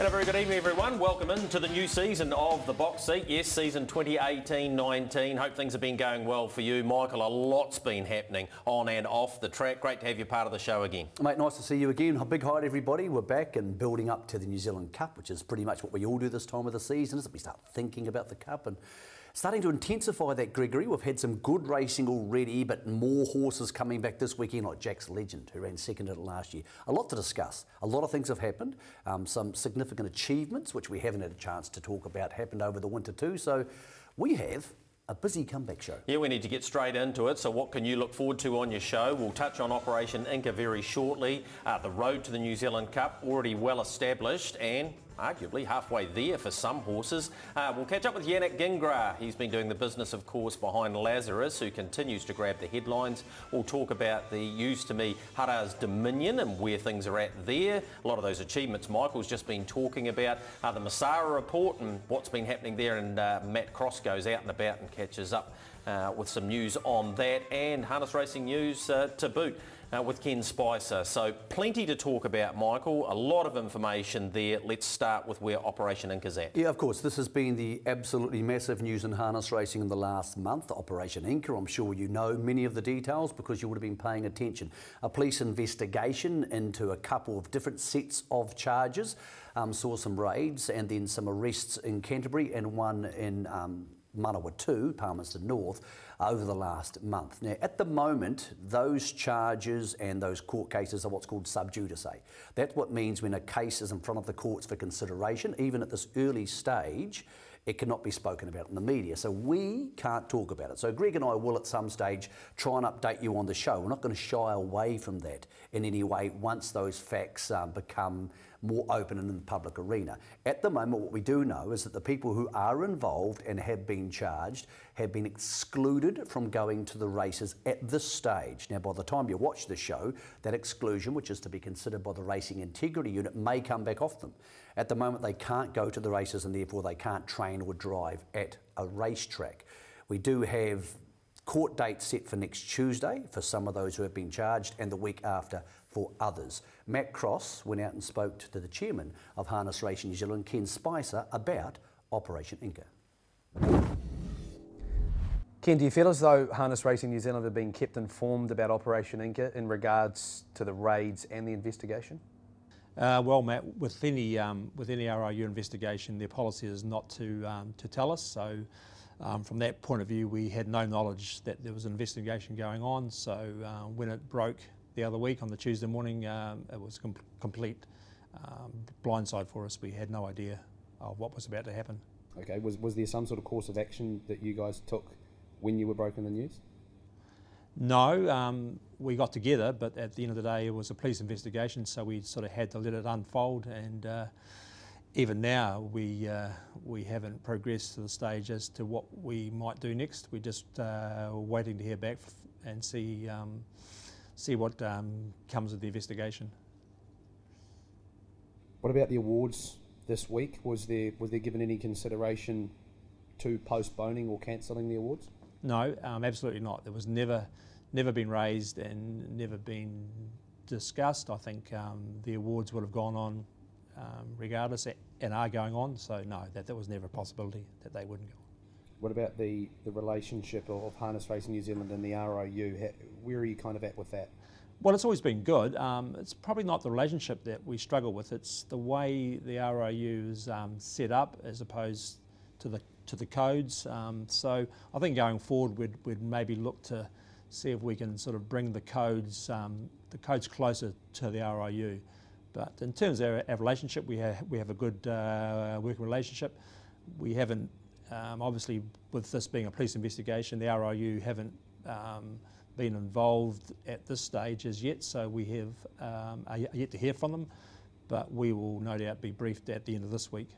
And a very good evening, everyone. Welcome into the new season of The Box Seat. Yes, season 2018-19. Hope things have been going well for you. Michael, a lot's been happening on and off the track. Great to have you part of the show again. Mate, nice to see you again. A big hi to everybody. We're back and building up to the New Zealand Cup, which is pretty much what we all do this time of the season, isn't it? We start thinking about the Cup and starting to intensify that, Gregory. We've had some good racing already, but more horses coming back this weekend, like Jack's Legend, who ran second at it last year. A lot to discuss. A lot of things have happened. Some significant achievements, which we haven't had a chance to talk about, happened over the winter too. So we have a busy comeback show. Yeah, we need to get straight into it. So what can you look forward to on your show? We'll touch on Operation Inca very shortly. The road to the New Zealand Cup already well established and arguably halfway there for some horses. We'll catch up with Yannick Gingras. He's been doing the business, of course, behind Lazarus, who continues to grab the headlines. We'll talk about the Used To Me Hara's Dominion and where things are at there. A lot of those achievements Michael's just been talking about. The Masara report and what's been happening there, and Matt Cross goes out and about and catches up with some news on that, and harness racing news to boot. With Ken Spicer. So plenty to talk about, Michael. A lot of information there. Let's start with where Operation Inca's at. Yeah, of course. This has been the absolutely massive news in harness racing in the last month. Operation Inca, I'm sure you know many of the details because you would have been paying attention. A police investigation into a couple of different sets of charges. Saw some raids and then some arrests in Canterbury and one in Manawa 2, Palmerston North, over the last month. Now, at the moment, those charges and those court cases are what's called sub judice. That's what means when a case is in front of the courts for consideration, even at this early stage, it cannot be spoken about in the media. So we can't talk about it. So Greg and I will at some stage try and update you on the show. We're not going to shy away from that in any way once those facts become more open in the public arena. At the moment, what we do know is that the people who are involved and have been charged have been excluded from going to the races at this stage. Now, by the time you watch the show, that exclusion, which is to be considered by the Racing Integrity Unit, may come back off them. At the moment, they can't go to the races and therefore they can't train or drive at a racetrack. We do have court dates set for next Tuesday for some of those who have been charged and the week after for others. Matt Cross went out and spoke to the chairman of Harness Racing New Zealand, Ken Spicer, about Operation Inca. Ken, do you feel as though Harness Racing New Zealand have been kept informed about Operation Inca in regards to the raids and the investigation? Well, Matt, with any RIU investigation, their policy is not to tell us. So, from that point of view, we had no knowledge that there was an investigation going on. So, when it broke the other week on the Tuesday morning, it was a complete blindside for us. We had no idea of what was about to happen. Okay, was there some sort of course of action that you guys took when you were broken the news? No, we got together, but at the end of the day, it was a police investigation, so we sort of had to let it unfold. And even now, we haven't progressed to the stage as to what we might do next. We're just waiting to hear back and see what comes of the investigation. What about the awards this week? Was there given any consideration to postponing or cancelling the awards? No, absolutely not. There was never been raised and never been discussed. I think the awards would have gone on regardless and are going on. So no, that was never a possibility that they wouldn't go on. What about the relationship of Harness Racing New Zealand and the RIU? Where are you kind of at with that? Well, it's always been good. It's probably not the relationship that we struggle with. It's the way the RIU is set up as opposed to the codes. So I think going forward, we'd maybe look to see if we can sort of bring the codes closer to the RIU. But in terms of our relationship, we have a good working relationship. We haven't, obviously, with this being a police investigation, the RIU haven't been involved at this stage as yet, so we are yet to hear from them, but we will no doubt be briefed at the end of this week.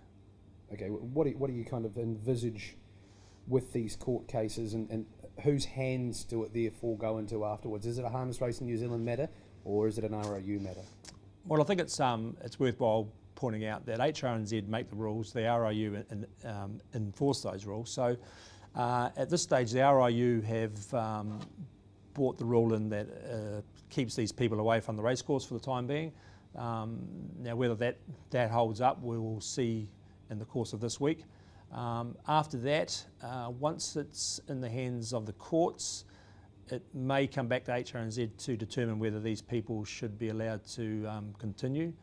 Okay, what do you kind of envisage with these court cases, and whose hands do it therefore go into afterwards? Is it a Harness Racing New Zealand matter, or is it an RIU matter? Well, I think it's worthwhile pointing out that HRNZ make the rules, the RIU enforce those rules. So at this stage, the RIU have brought the rule in that keeps these people away from the racecourse for the time being. Now, whether that holds up, we will see in the course of this week. After that, once it's in the hands of the courts, it may come back to HRNZ to determine whether these people should be allowed to continue.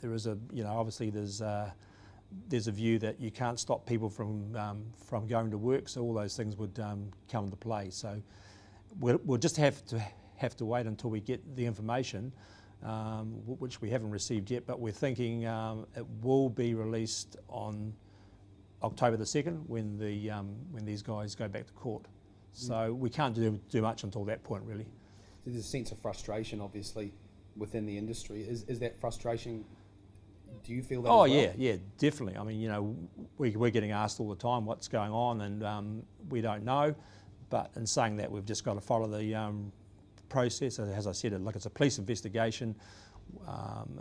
There is obviously there's a view that you can't stop people from going to work, so all those things would come into play. So we'll just have to wait until we get the information, which we haven't received yet, but we're thinking it will be released on October the 2nd when these guys go back to court. So we can't do much until that point, really. There's a sense of frustration, obviously, within the industry. Is that frustration? Do you feel that? Oh, as well? yeah, definitely. I mean, we're getting asked all the time what's going on, and we don't know. But in saying that, we've just got to follow the process. As I said, it's a police investigation,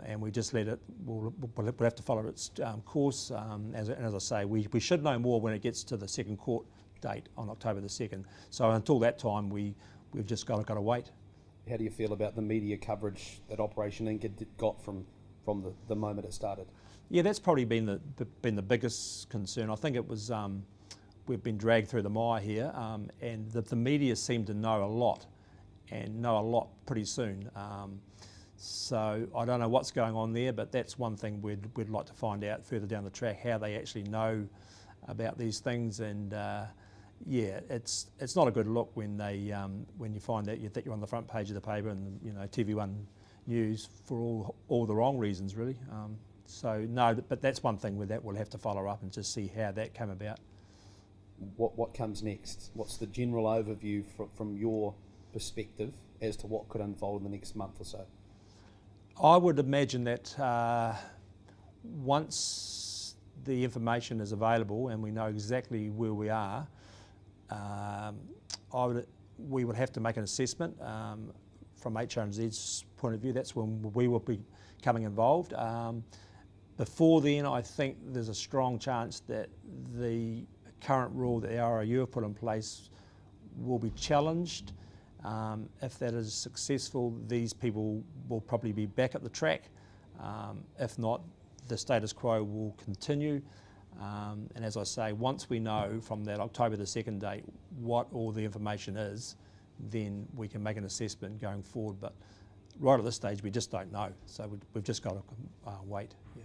and we just let it. We'll have to follow its course. As I say, we should know more when it gets to the second court date on October the 2nd. So until that time, we've just got to wait. How do you feel about the media coverage that Operation Inca got from the moment it started? Yeah, that's probably been the biggest concern. I think it was we've been dragged through the mire here, and the media seem to know a lot, and know a lot pretty soon. So I don't know what's going on there, but that's one thing we'd like to find out further down the track, how they actually know about these things. And yeah, it's not a good look when you find out that you're on the front page of the paper and TV1 News for all the wrong reasons, really. So no, but that's one thing with that we'll have to follow up and just see how that came about. What comes next? What's the general overview from your perspective as to what could unfold in the next month or so? I would imagine that once the information is available and we know exactly where we are, we would have to make an assessment from HRNZ's point of view. That's when we will be becoming involved. Before then, I think there's a strong chance that the current rule that the RIU have put in place will be challenged. If that is successful, these people will probably be back at the track. If not, the status quo will continue. And as I say, once we know from that October the 2nd date what all the information is, then we can make an assessment going forward. But right at this stage, we just don't know. So we've just got to wait. Yeah.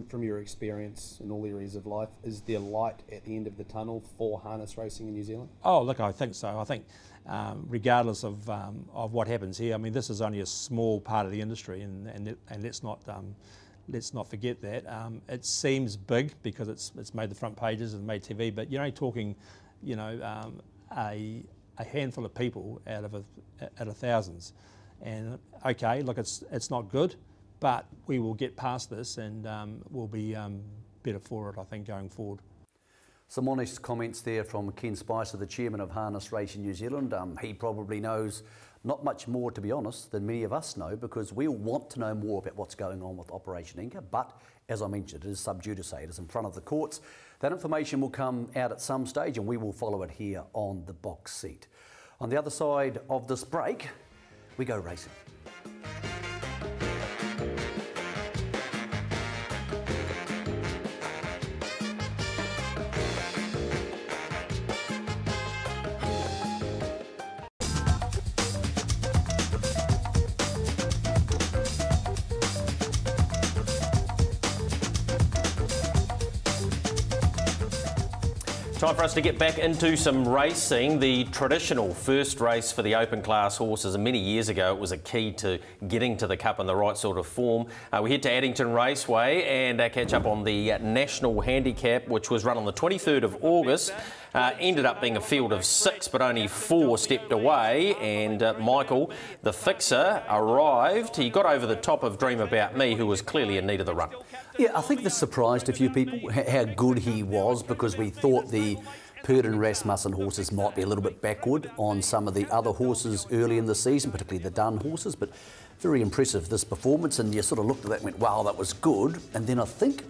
From your experience in all areas of life, is there light at the end of the tunnel for harness racing in New Zealand? Oh, look, I think so. I think regardless of what happens here, I mean, this is only a small part of the industry, and let's not forget that. It seems big because it's made the front pages and made TV, but you're only talking, a handful of people out of thousands. And okay, look, it's not good, but we will get past this and we'll be better for it, I think, going forward. Some honest comments there from Ken Spicer, the chairman of Harness Racing New Zealand. He probably knows not much more, to be honest, than many of us know, because we all want to know more about what's going on with Operation Inca. But as I mentioned, it is sub judice, it is in front of the courts. That information will come out at some stage and we will follow it here on the box seat. On the other side of this break, we go racing. Time for us to get back into some racing. The traditional first race for the open class horses, and many years ago it was a key to getting to the Cup in the right sort of form. We head to Addington Raceway and catch up on the National Handicap, which was run on the 23rd of August. Ended up being a field of 6, but only 4 stepped away, and Michael, the fixer, arrived. He got over the top of Dream About Me, who was clearly in need of the run. Yeah, I think this surprised a few people how good he was, because we thought the Purdon Rasmussen horses might be a little bit backward on some of the other horses early in the season, particularly the Dunn horses, but very impressive this performance, and you sort of looked at that and went, wow, that was good. And then I think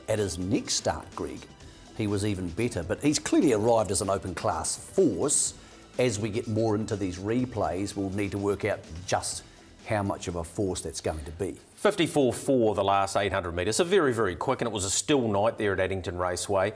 at his next start, Greg, he was even better, but he's clearly arrived as an open class force. As we get more into these replays, we'll need to work out just how much of a force that's going to be. 54.4 the last 800 metres, so very, very quick, and it was a still night there at Addington Raceway.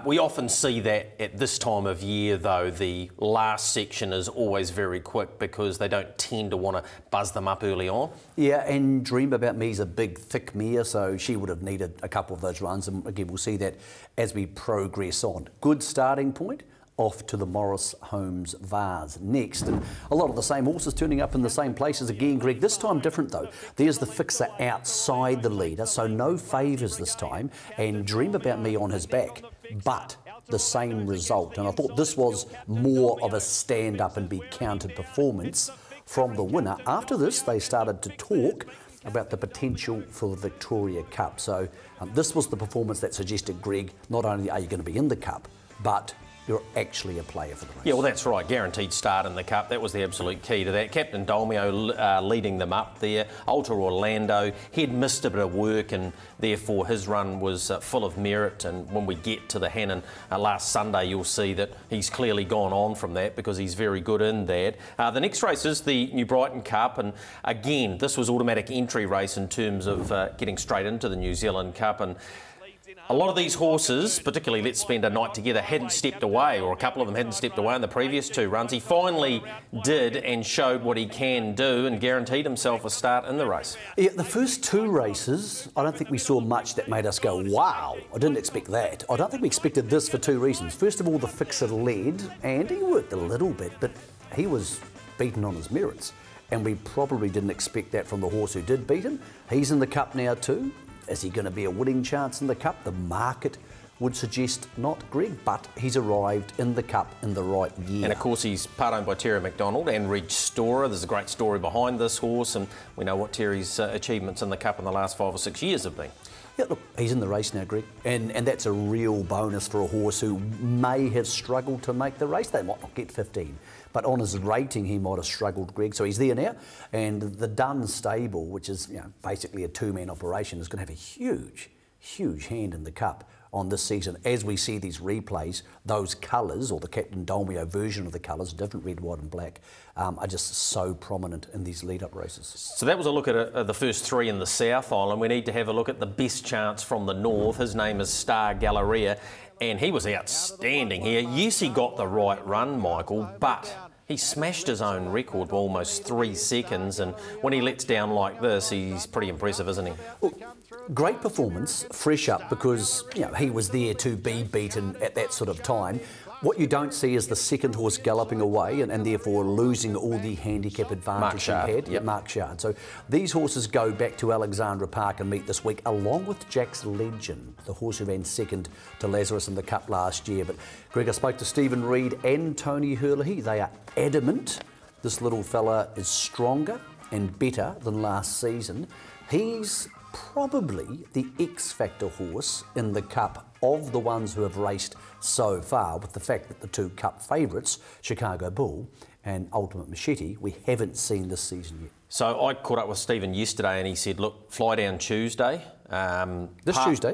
We often see that at this time of year, though, the last section is always very quick because they don't tend to want to buzz them up early on. Yeah, and Dream About Me's a big, thick mare, so she would have needed a couple of those runs, and again, we'll see that as we progress on. Good starting point. Off to the Morris Homes Vase next, and a lot of the same horses turning up in the same places again, Greg. This time different though. There's the fixer outside the leader, so no favours this time, and Dream About Me on his back, but the same result. And I thought this was more of a stand up and be counted performance from the winner. After this, they started to talk about the potential for the Victoria Cup. So this was the performance that suggested, Greg, not only are you going to be in the Cup, but you're actually a player for the race. Yeah, well, that's right. Guaranteed start in the Cup. That was the absolute key to that. Captain Dolmio leading them up there. Alta Orlando, he'd missed a bit of work and therefore his run was full of merit. And when we get to the Hannon last Sunday, you'll see that he's clearly gone on from that because he's very good in that. The next race is the New Brighton Cup. And again, this was automatic entry race in terms of getting straight into the New Zealand Cup. And a lot of these horses, particularly Let's Spend a Night Together, hadn't stepped away, or a couple of them hadn't stepped away in the previous two runs. He finally did and showed what he can do and guaranteed himself a start in the race. Yeah, the first two races, I don't think we saw much that made us go, wow, I didn't expect that. I don't think we expected this for two reasons. First of all, the fixer led, and he worked a little bit, but he was beaten on his merits. And we probably didn't expect that from the horse who did beat him. He's in the Cup now too. Is he going to be a winning chance in the Cup? The market would suggest not, Greg, but he's arrived in the Cup in the right year. And of course he's part owned by Terry McDonald and Reg Storer. There's a great story behind this horse, and we know what Terry's achievements in the Cup in the last 5 or 6 years have been. Yeah, look, he's in the race now, Greg, and that's a real bonus for a horse who may have struggled to make the race. They might not get 15, but on his rating he might have struggled, Greg. So he's there now, and the Dunn stable, which is basically a two-man operation, is going to have a huge, huge hand in the Cup on this season. As we see these replays, those colours, or the Captain Dolmio version of the colours, different red, white and black, are just so prominent in these lead-up races. So that was a look at the first three in the South Island. We need to have a look at the best chance from the North. His name is Star Galleria, and he was outstanding here. Yes, he got the right run, Michael, but he smashed his own record by almost 3 seconds, and when he lets down like this, he's pretty impressive, isn't he? Well, great performance, fresh up, because he was there to be beaten at that sort of time. What you don't see is the second horse galloping away and therefore losing all the handicap advantage he had. Yep. Mark Shard. So these horses go back to Alexandra Park and meet this week, along with Jack's Legend, the horse who ran second to Lazarus in the Cup last year. But Greg, I spoke to Stephen Reid and Tony Herlihy. They are adamant this little fella is stronger and better than last season. He's probably the X-Factor horse in the Cup of the ones who have raced so far, with the fact that the two Cup favourites, Chicago Bull and Ultimate Machete, we haven't seen this season yet. So I caught up with Stephen yesterday and he said, look, fly down Tuesday. Tuesday?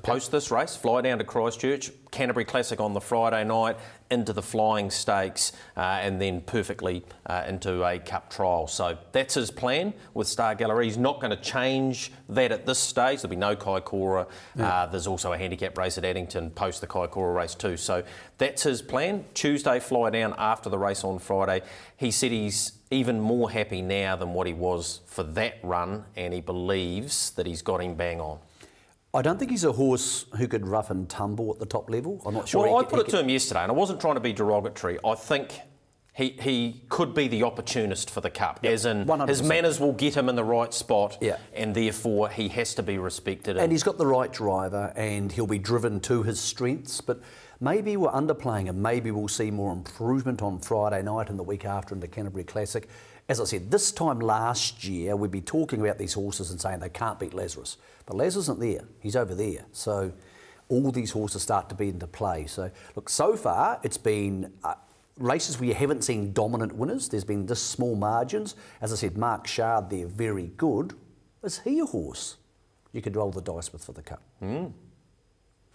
Post this race, fly down to Christchurch, Canterbury Classic on the Friday night, into the Flying Stakes, and then perfectly into a Cup trial. So that's his plan with Star Gallery. He's not going to change that at this stage. There'll be no Kaikoura. There's also a handicap race at Addington post the Kaikoura race too. So that's his plan. Tuesday, fly down after the race on Friday. He said he's even more happy now than what he was for that run, and he believes that he's got him bang on. I don't think he's a horse who could rough and tumble at the top level. I'm not sure. Well, I put it to him yesterday, and I wasn't trying to be derogatory. I think he could be the opportunist for the Cup, as in 100%. His manners will get him in the right spot, Yeah. and therefore he has to be respected. And he's got the right driver, and he'll be driven to his strengths. But maybe we're underplaying him. Maybe we'll see more improvement on Friday night and the week after in the Canterbury Classic. As I said, this time last year, we'd be talking about these horses and saying they can't beat Lazarus. But Lazarus isn't there. He's over there. So all these horses start to be into play. So, look, so far it's been races where you haven't seen dominant winners. There's been this small margins. As I said, Mark Shard there, very good. Is he a horse you could roll the dice with for the Cup?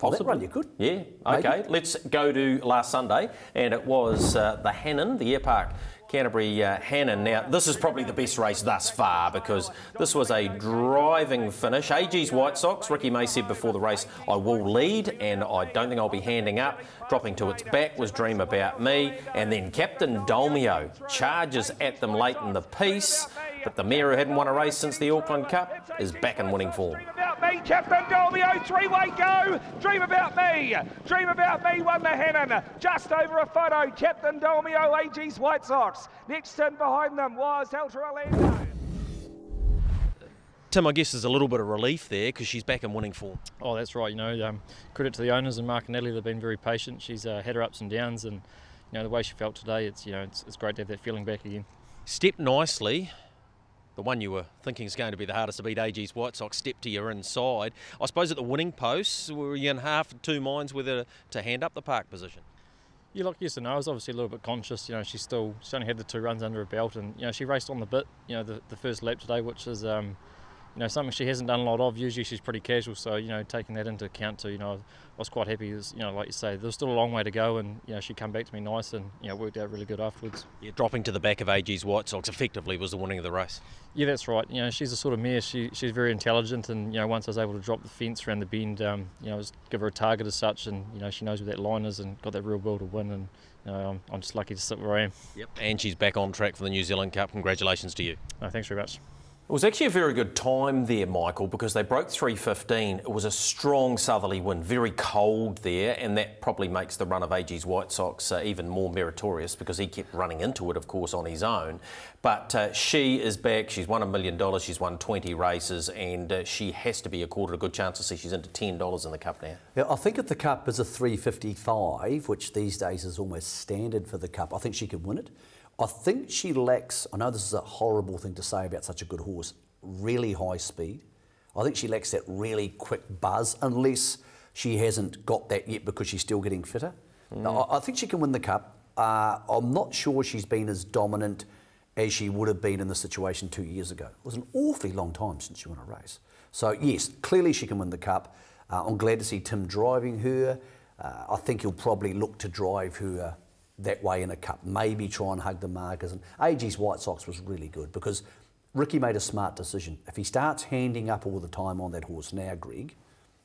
Oh, that run you could. Yeah, okay. Let's go to last Sunday, and it was the Hannon, the Air Park Canterbury Hannon. Now, this is probably the best race thus far because this was a driving finish. AG's White Sox, Ricky May said before the race, I will lead and I don't think I'll be handing up. Dropping to its back was Dream About Me. And then Captain Dolmio charges at them late in the piece. But the mare who hadn't won a race since the Auckland Cup is back in winning form. Me, Captain Dolmio, three-way go. Dream About Me. Dream About Me won the Hannon. Just over a photo. Captain Dolmio, AG's White Sox. Next in behind them was Ultra Orlando. Tim, I guess there's a little bit of relief there because she's back in winning form. Oh, that's right. You know, credit to the owners and Mark and Natalie. They've been very patient. She's had her ups and downs, and you know the way she felt today. It's it's great to have that feeling back again. Stepped nicely. The one you were thinking is going to be the hardest to beat, AG's White Sox, stepped to your inside. I suppose at the winning post, were you in half or two minds whether to hand up the park position? Yeah, look, yes and no. I was obviously a little bit conscious. You know, she only had the 2 runs under her belt, and you know she raced on the bit. You know, the first lap today, which is you know, something she hasn't done a lot of. Usually she's pretty casual, so you know, taking that into account too, you know, I was quite happy. You know, like you say, there's still a long way to go, and you know, she come back to me nice, and you know, worked out really good afterwards. Yeah, dropping to the back of AG's White Sox effectively was the winning of the race. Yeah, that's right. You know, she's the sort of mare. She's very intelligent, and you know, once I was able to drop the fence around the bend, you know, just give her a target as such, and you know, she knows where that line is, and got that real will to win, and you know, I'm just lucky to sit where I am. Yep. And she's back on track for the New Zealand Cup. Congratulations to you. No, thanks very much. It was actually a very good time there, Michael, because they broke 3:15. It was a strong southerly wind, very cold there, and that probably makes the run of AG's White Sox even more meritorious because he kept running into it, of course, on his own. But she is back. She's won $1 million. She's won 20 races, and she has to be accorded a good chance to see she's into $10 in the Cup now. Yeah, I think if the Cup is a 3:55, which these days is almost standard for the Cup, I think she could win it. I think she lacks, I know this is a horrible thing to say about such a good horse, really high speed. I think she lacks that really quick buzz, unless she hasn't got that yet because she's still getting fitter. Now, I think she can win the Cup. I'm not sure she's been as dominant as she would have been in the situation 2 years ago. It was an awfully long time since she won a race. So yes, clearly she can win the Cup. I'm glad to see Tim driving her. I think he'll probably look to drive her that way in a Cup, maybe try and hug the markers. And AG's White Sox was really good because Ricky made a smart decision. If he starts handing up all the time on that horse now, Greg,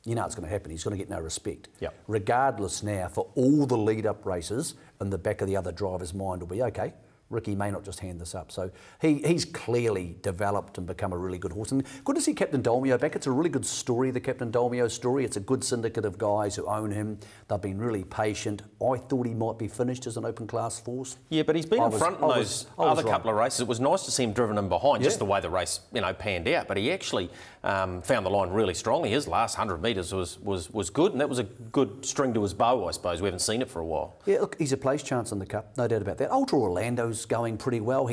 you know it's going to happen. He's going to get no respect. Yep. Regardless now, for all the lead-up races, in the back of the other driver's mind will be, okay, Ricky may not just hand this up. So he's clearly developed and become a really good horse. And good to see Captain Dolmio back. It's a really good story, the Captain Dolmio story. It's a good syndicate of guys who own him. They've been really patient. I thought he might be finished as an open class force. Yeah, but he's been in front in those other couple of races. It was nice to see him driven in behind, just the way the race, you know, panned out. But he actually found the line really strongly. His last 100 metres was good, and that was a good string to his bow, I suppose. We haven't seen it for a while. Yeah, look, he's a place chance in the Cup, no doubt about that. Ultra Orlando's going pretty well.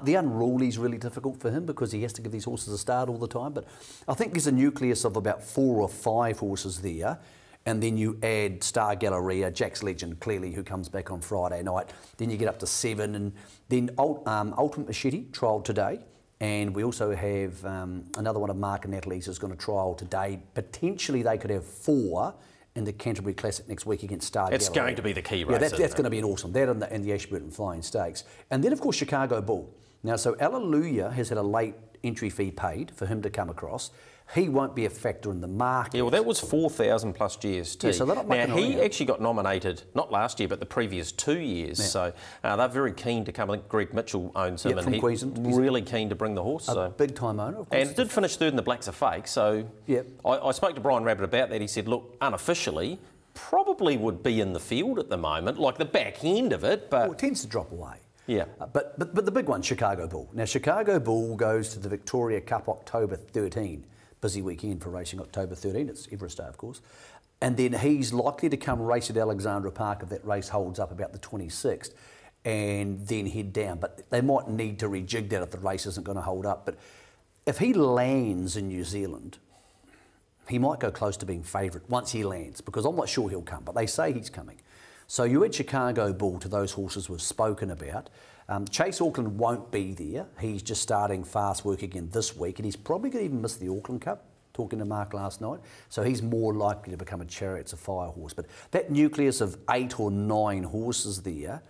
The unruly is really difficult for him because he has to give these horses a start all the time. But I think there's a nucleus of about 4 or 5 horses there. And then you add Star Galleria, Jack's Legend, clearly, who comes back on Friday night. Then you get up to 7. And then Ultimate Machete trialled today. And we also have another one of Mark and Natalie's is going to trial today. Potentially they could have 4 in the Canterbury Classic next week against Star Galleria. It's going to be the key race. Yeah, that's going to be an awesome. That and the Ashburton Flying Stakes. And then, of course, Chicago Bull. Now, so Alleluia has had a late entry fee paid for him to come across. He won't be a factor in the market. Yeah, well, that was 4,000 plus GST. Yeah, so they're not now, mucking he around. actually got nominated, not last year, but the previous 2 years. Yeah. So they're very keen to come. I think Greg Mitchell owns him, and from he's Queensland. really keen to bring the horse. A big-time owner, of course. And it did finish third in the Blacks Are Fake. So I spoke to Brian Rabbit about that. He said, look, unofficially, probably would be in the field at the moment, like the back end of it, but... Well, it tends to drop away. Yeah. But the big one, Chicago Bull. Now, Chicago Bull goes to the Victoria Cup October 13. Busy weekend for racing October 13. It's Everest Day, of course. And then he's likely to come race at Alexandra Park if that race holds up about the 26th and then head down. But they might need to rejig that if the race isn't going to hold up. But if he lands in New Zealand, he might go close to being favourite once he lands, because I'm not sure he'll come, but they say he's coming. So you add Chicago Bull to those horses we've spoken about. Chase Auckland won't be there. He's just starting fast work again this week, and he's probably going to even miss the Auckland Cup, talking to Mark last night. So he's more likely to become a Chariots of Fire horse. But that nucleus of 8 or 9 horses there,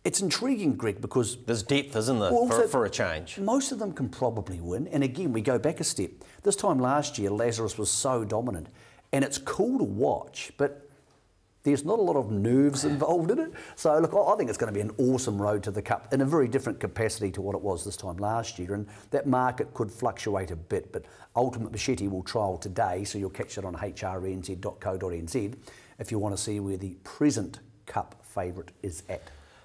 It's intriguing, Greg, because there's depth, isn't there, for a change? Most of them can probably win. And again, we go back a step. This time last year, Lazarus was so dominant. And it's cool to watch, but there's not a lot of nerves involved in it. So, look, I think it's going to be an awesome road to the Cup in a very different capacity to what it was this time last year. And that market could fluctuate a bit, but Ultimate Machete will trial today, so you'll catch it on hrnz.co.nz if you want to see where the present Cup favourite is at.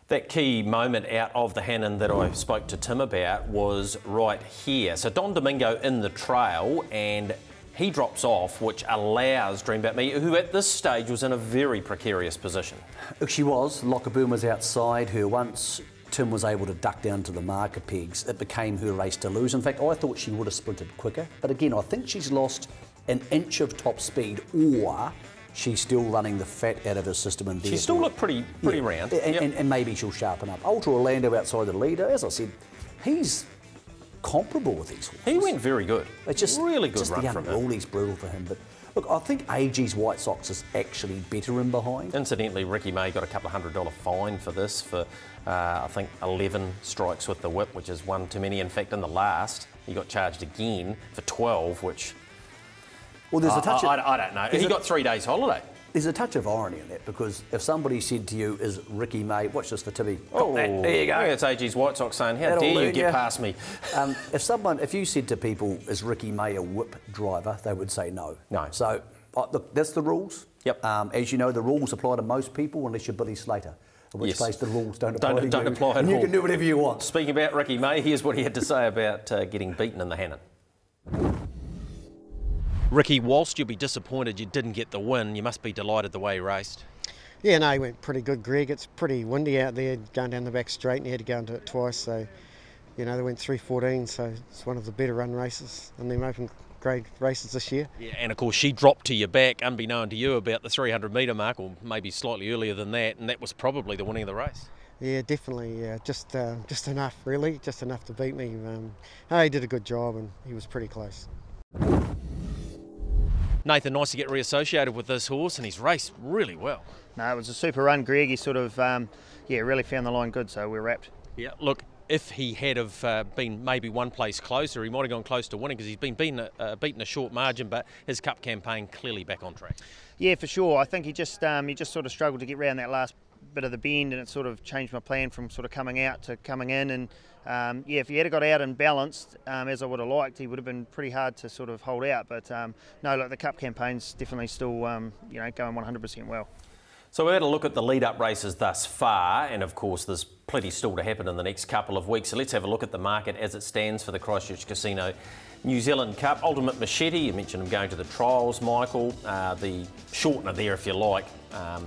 That key moment out of the Hannon that I spoke to Tim about was right here. So Don Domingo in the trail, and he drops off, which allows Dream About Me, who at this stage was in a very precarious position. She was. Lockaboom was outside her. Once Tim was able to duck down to the marker pegs, it became her race to lose. In fact, I thought she would have sprinted quicker. But again, I think she's lost an inch of top speed, or she's still running the fat out of her system. And she still looked pretty round. And maybe she'll sharpen up. Ultra Orlando outside the leader, as I said, he's comparable with these horses. He went very good. It's just really good just run the from him. unruly's brutal for him. But look, I think AG's White Sox is actually better in behind. Incidentally, Ricky May got a couple of $100 fine for this, for I think 11 strikes with the whip, which is one too many. In fact, in the last, he got charged again for 12, which well, there's a touch. I don't know. He got 3 days holiday. There's a touch of irony in that, because if somebody said to you, is Ricky May, watch this for Timmy. Oh, there you go. Yeah, it's AG's White Sox saying, how That'll dare you learn get you. past me? If you said to people, is Ricky May a whip driver, they would say no. No. So, look, that's the rules. Yep. As you know, the rules apply to most people unless you're Billy Slater, in which case the rules don't apply to you. Don't apply at and all. you can do whatever you want. Speaking about Ricky May, here's what he had to say about getting beaten in the Hannon. Ricky, whilst you'll be disappointed you didn't get the win, you must be delighted the way he raced. Yeah, no, he went pretty good, Greg. It's pretty windy out there going down the back straight, and he had to go into it twice. So, you know, they went 3:14, so it's one of the better run races in the open grade races this year. Yeah, and of course she dropped to your back, unbeknown to you, about the 300 metre mark, or maybe slightly earlier than that, and that was probably the winning of the race. Yeah, definitely. Yeah, just enough, really, just enough to beat me. No, he did a good job, and he was pretty close. Nathan, nice to get reassociated with this horse, and he's raced really well. No, it was a super run, Greg. He sort of, really found the line good, so we're wrapped. Yeah, look, if he had have been maybe one place closer, he might have gone close to winning, because he's been beaten a short margin, but his Cup campaign clearly back on track. Yeah, for sure. I think he just sort of struggled to get round that last bit of the bend, and it sort of changed my plan from sort of coming out to coming in. And if he had got out and balanced as I would have liked, he would have been pretty hard to sort of hold out. But no, look, the Cup campaign's definitely still going 100% well. So we had a look at the lead-up races thus far, and of course there's plenty still to happen in the next couple of weeks. So let's have a look at the market as it stands for the Christchurch Casino New Zealand Cup. Ultimate Machete, you mentioned him going to the trials, Michael. The shortener there, if you like,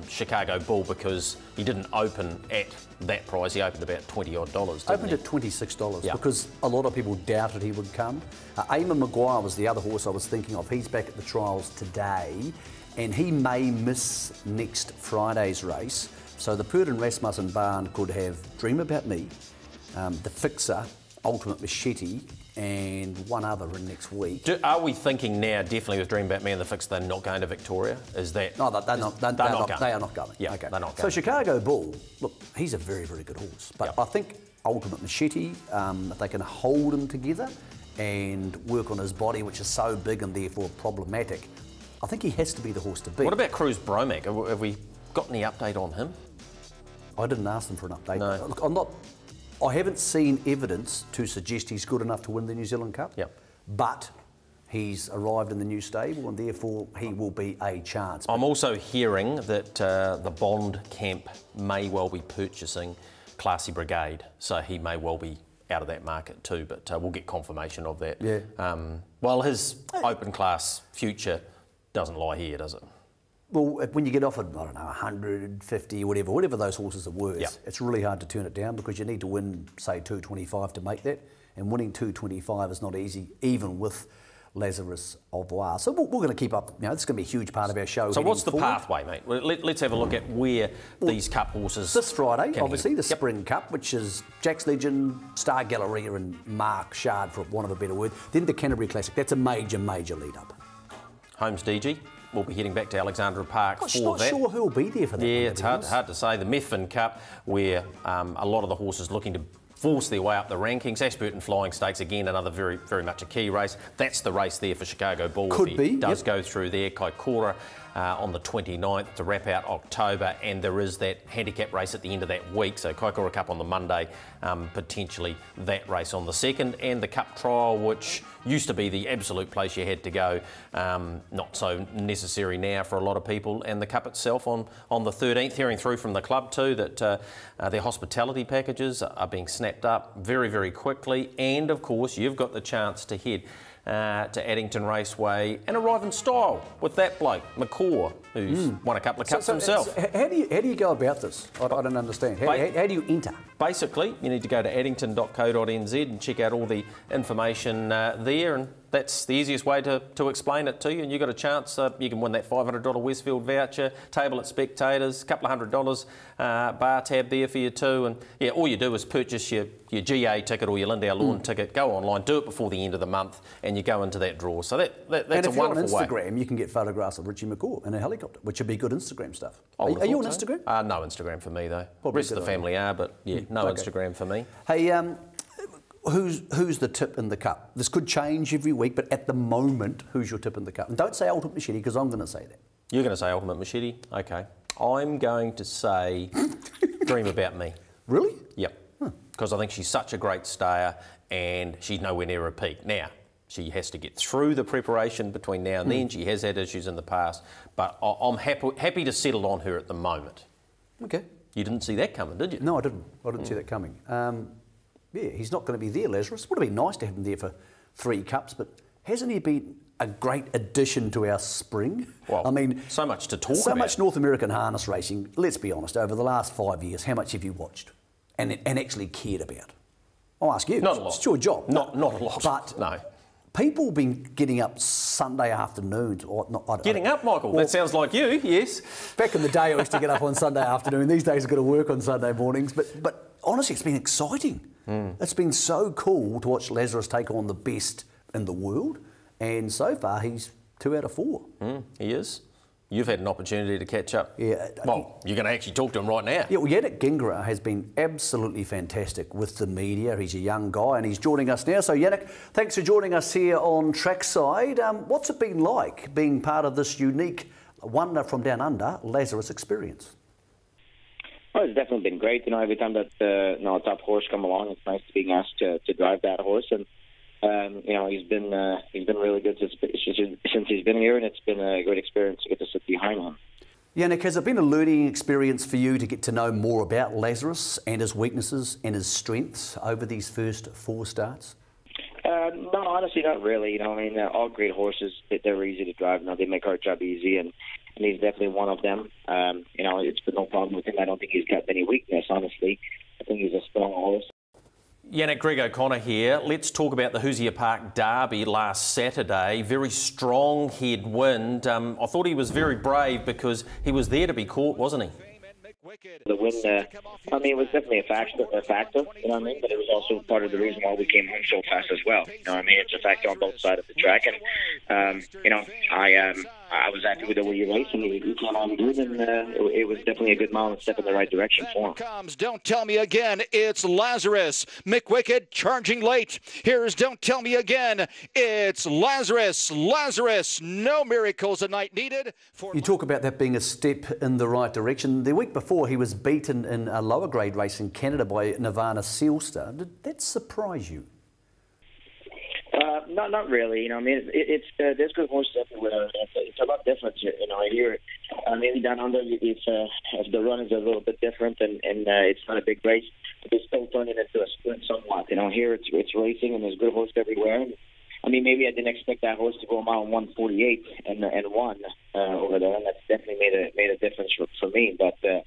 Chicago Bull, because he didn't open at that price. He opened about $20 odd. Opened at $26 Yeah. because a lot of people doubted he would come. Eamon Maguire was the other horse I was thinking of. He's back at the trials today, and he may miss next Friday's race. So the Purdon Rasmussen barn could have Dream About Me, the Fixer, Ultimate Machete, and one other in next week. Are we thinking now, definitely with Dream About Me and the Fix, they're not going to Victoria? Is that? No, they are not going. Yeah, okay. they're not So going. Chicago Bull, look, he's a very, very good horse. But Yep. I think Ultimate Machete, if they can hold him together and work on his body, which is so big and therefore problematic, I think he has to be the horse to beat. What about Cruz Bromac? Have we got any update on him? I didn't ask them for an update. No. Look, I haven't seen evidence to suggest he's good enough to win the New Zealand Cup. Yep. But he's arrived in the new stable, and therefore he will be a chance. I'm also hearing that the Bond camp may well be purchasing Classy Brigade, so he may well be out of that market too, but we'll get confirmation of that. Yeah. Well, his open class future doesn't lie here, does it? Well, when you get offered, I don't know, 150, whatever those horses are worth, Yep. it's really hard to turn it down, because you need to win, say, 225 to make that. And winning 225 is not easy, even with Lazarus Au Revoir. So we're going to keep up, this is going to be a huge part of our show. So what's the forward. pathway, mate? Well, let's have a look at where these Cup horses... This Friday, can obviously, head. the Spring Cup, which is Jack's Legend, Star Galleria and Mark Shard, for want of a better word. Then the Canterbury Classic. That's a major, major lead-up. Holmes DG, We'll be heading back to Alexandra Park I'm for not that. sure who'll be there for that. Yeah, it's hard to say. The Methven Cup, where a lot of the horses looking to force their way up the rankings. Ashburton Flying Stakes, again, another very, very much a key race. That's the race there for Chicago Bull. Could if be, he does go through there. Kaikoura on the 29th to wrap out October, and there is that handicap race at the end of that week. So Kaikoura Cup on the Monday, potentially that race on the 2nd, and the Cup Trial, which used to be the absolute place you had to go, not so necessary now for a lot of people, and the Cup itself on the 13th. Hearing through from the club too that their hospitality packages are being snapped up very, very quickly, and of course you've got the chance to head to Addington Raceway and arrive in style with that bloke, McCaw, who's won a couple of cups himself. How do you go about this? I don't understand. How do you enter? Basically, you need to go to addington.co.nz and check out all the information there, and that's the easiest way to explain it to you. And you've got a chance. You can win that $500 Westfield voucher, table at Spectators, a couple of $100 bar tab there for you too. And yeah, all you do is purchase your GA ticket or your Lindau Lawn ticket, go online, do it before the end of the month, and you go into that draw. So that's a wonderful way. And if you're on Instagram, you can get photographs of Richie McCaw in a helicopter, which would be good Instagram stuff. Are you on Instagram? No Instagram for me though. Probably rest of the family are, but yeah, no Instagram for me. Hey, who's the tip in the Cup? This could change every week, but at the moment, who's your tip in the Cup? And don't say Ultimate Machete, because I'm going to say that. You're going to say Ultimate Machete? Okay. I'm going to say Dream About Me. Really? Yep. Because I think she's such a great stayer and she's nowhere near a peak. Now, she has to get through the preparation between now and then. She has had issues in the past, but I'm happy to settle on her at the moment. Okay. You didn't see that coming, did you? No, I didn't. I didn't see that coming. Yeah, he's not going to be there, Lazarus. Would have been nice to have him there for 3 Cups, but hasn't he been a great addition to our spring? Well, I mean, so much to talk about. So much North American harness racing. Let's be honest, over the last 5 years, how much have you watched and actually cared about? I'll ask you. Not a lot. It's your job. Not a lot. But no. People have been getting up Sunday afternoons. Or not, getting up, Michael? Well, that sounds like you, yes. Back in the day, I used to get up on Sunday afternoon. These days, I've got to work on Sunday mornings. But honestly, it's been exciting. It's been so cool to watch Lazarus take on the best in the world. And so far, he's 2 out of 4. He is. You've had an opportunity to catch up. Yeah. Well, you're going to actually talk to him right now. Yeah, well, Yannick Gingras has been absolutely fantastic with the media. He's a young guy and he's joining us now. So, Yannick, thanks for joining us here on Trackside. What's it been like being part of this unique Wonder from Down Under Lazarus experience? Well, it's definitely been great. Every time that a top horse come along, it's nice to being asked to drive that horse. And he's been really good since he's been here, and it's been a great experience to get to sit behind him. Yannick, has it been a learning experience for you to get to know more about Lazarus and his weaknesses and his strengths over these first 4 starts? No, honestly, not really. All great horses, they're easy to drive. They make our job easy, and he's definitely one of them. It's been no problem with him. I don't think he's got any weakness, honestly. I think he's a strong horse. Yannick, Greg O'Connor here. Let's talk about the Hoosier Park Derby last Saturday. Very strong headwind. I thought he was very brave because he was there to be caught, wasn't he? The win, it was definitely a factor, you know what I mean? But it was also part of the reason why we came home so fast as well. You know what I mean? It's a factor on both sides of the track. And, I was happy with the way he raced, and he came on good, and it was definitely a good mile and step in the right direction for him. Don't Tell Me Again, it's Lazarus. McWicked charging late. Here's Don't Tell Me Again, it's Lazarus. Lazarus, no miracles a night needed. You talk about that being a step in the right direction. The week before, he was beaten in a lower grade race in Canada by Nirvana Sealstar. Did that surprise you? Not really. It's there's good horses everywhere. It's a lot different. Here, maybe down under, if the run is a little bit different and it's not a big race, but they still turn it into a sprint somewhat. Here it's racing and there's good horses everywhere. Maybe I didn't expect that horse to go a mile 1:48 and won over there, and that's definitely made a difference for me. But as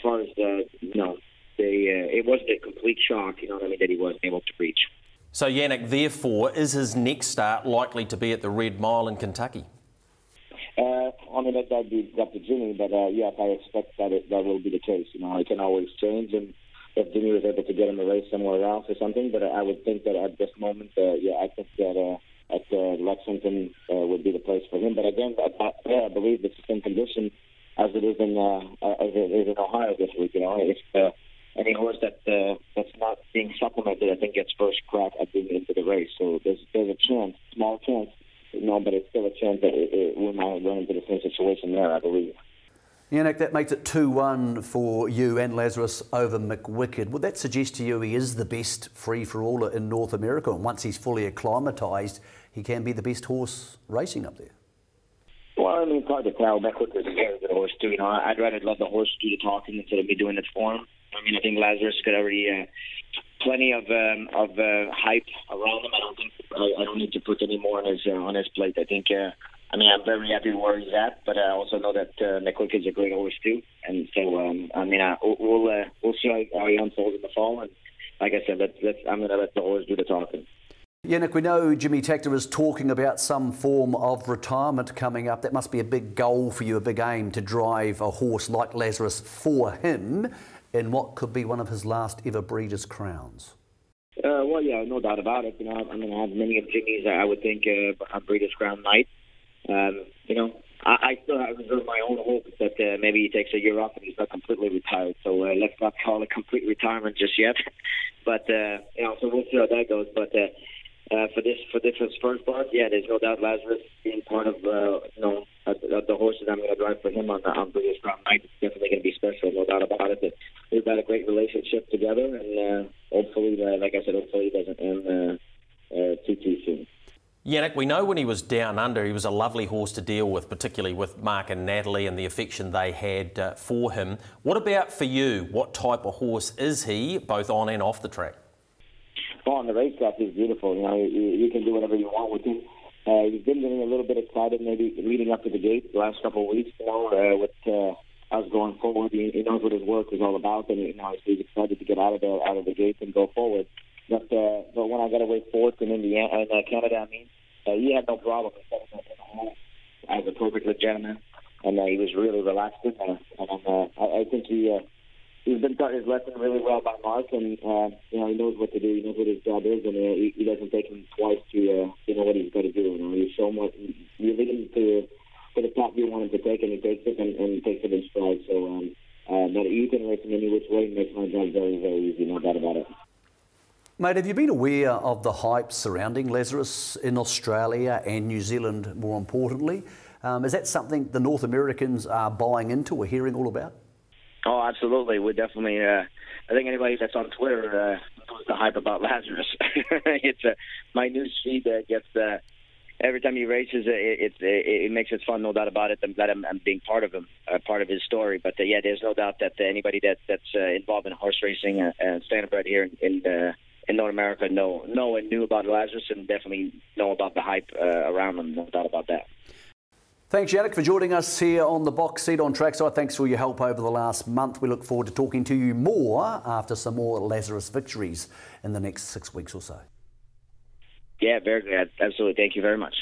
far as it wasn't a complete shock. That he wasn't able to reach. So Yannick, therefore, is his next start likely to be at the Red Mile in Kentucky? That'd be up to Jimmy, but yes, I expect that will be the case. It can always change, and if Jimmy was able to get him a race somewhere else or something, but I would think that at this moment, I think that Lexington would be the place for him. But again, I believe it's the same condition as it is in Ohio this week. You know, if any horse that's not being supplemented, I think gets first crack at being into the race. So there's a chance, small chance, but it's still a chance that we might run into the same situation there, I believe. Yannick, that makes it 2-1 for you and Lazarus over McWicked. Would that suggest to you he is the best free-for-aller in North America, and once he's fully acclimatised, he can be the best horse racing up there? Well, I mean, it's hard to tell. McWicked is a very good horse too. You know, I'd rather let the horse do the talking instead of me doing it for him. I mean, I think Lazarus got already plenty of hype around him. I don't need to put any more on his plate. I think. I mean, I'm very happy where he's at, but I also know that McWicked is a great horse too. And so, I mean, we'll see how he unfolds in the fall. And like I said, I'm going to let the horse do the talking. Yannick, we know Jimmy Takter is talking about some form of retirement coming up. That must be a big goal for you, a big aim to drive a horse like Lazarus for him in what could be one of his last ever Breeders' Crowns. Well, yeah, no doubt about it. You know, I'm going to have many of Jimmy's, I would think, a Breeders' Crown night. You know, I still have reserved my own hope that maybe he takes a year off and he's not completely retired. So let's not call it complete retirement just yet. But you know, so we'll see how that goes. But for this first part, yeah, there's no doubt Lazarus being part of you know the horses I'm going to drive for him on Breeders' Crown night. It's definitely going to be special, no doubt about it. But we've got a great relationship together, and hopefully, like I said, hopefully it doesn't end too soon. Yannick, we know when he was down under, he was a lovely horse to deal with, particularly with Mark and Natalie and the affection they had for him. What about for you? What type of horse is he, both on and off the track? Well, on the racetrack, he's beautiful. You know, you can do whatever you want with him. He's been getting a little bit excited, maybe leading up to the gate the last couple of weeks. You know, with us going forward, he knows what his work is all about, and you know, he's excited to get out of the gate and go forward. But when I got away fourth in Indiana, Canada, I mean. He had no problem as a perfect gentleman, and he was really relaxed. And I think he's been taught his lesson really well by Mark, and you know, he knows what to do. He knows what his job is, and he doesn't take him twice to know what he's got to do. You know, he's so much. You lead him to the top you want him to take, and he takes it and takes it in stride. So, but you can race him any which way, and makes my job very, very easy. No doubt about it. Mate, have you been aware of the hype surrounding Lazarus in Australia and New Zealand, more importantly? Is that something the North Americans are buying into or hearing all about? Oh, absolutely. We're definitely, I think anybody that's on Twitter knows the hype about Lazarus. It's my news feed gets, every time he races, it makes it fun, no doubt about it. I'm glad I'm being part of him, part of his story. But yeah, there's no doubt that anybody that's involved in horse racing and standardbred here in North America know and knew about Lazarus, and definitely know about the hype around him, no doubt about that. Thanks, Yannick, for joining us here on the box seat on Trackside. Thanks for your help over the last month. We look forward to talking to you more after some more Lazarus victories in the next 6 weeks or so. Yeah, very good. Absolutely. Thank you very much.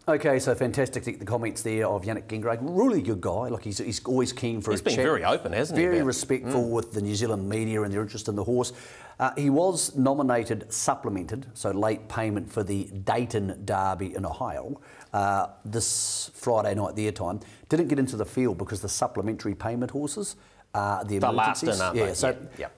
Okay, so fantastic the comments there of Yannick Gingrich. Really good guy. Look, he's always keen for a chat. He's been very open, hasn't he? Very respectful with the New Zealand media and their interest in the horse. He was supplemented, so late payment for the Dayton Derby in Ohio this Friday night their time. Didn't get into the field because the supplementary payment horses, the last in, aren't they? So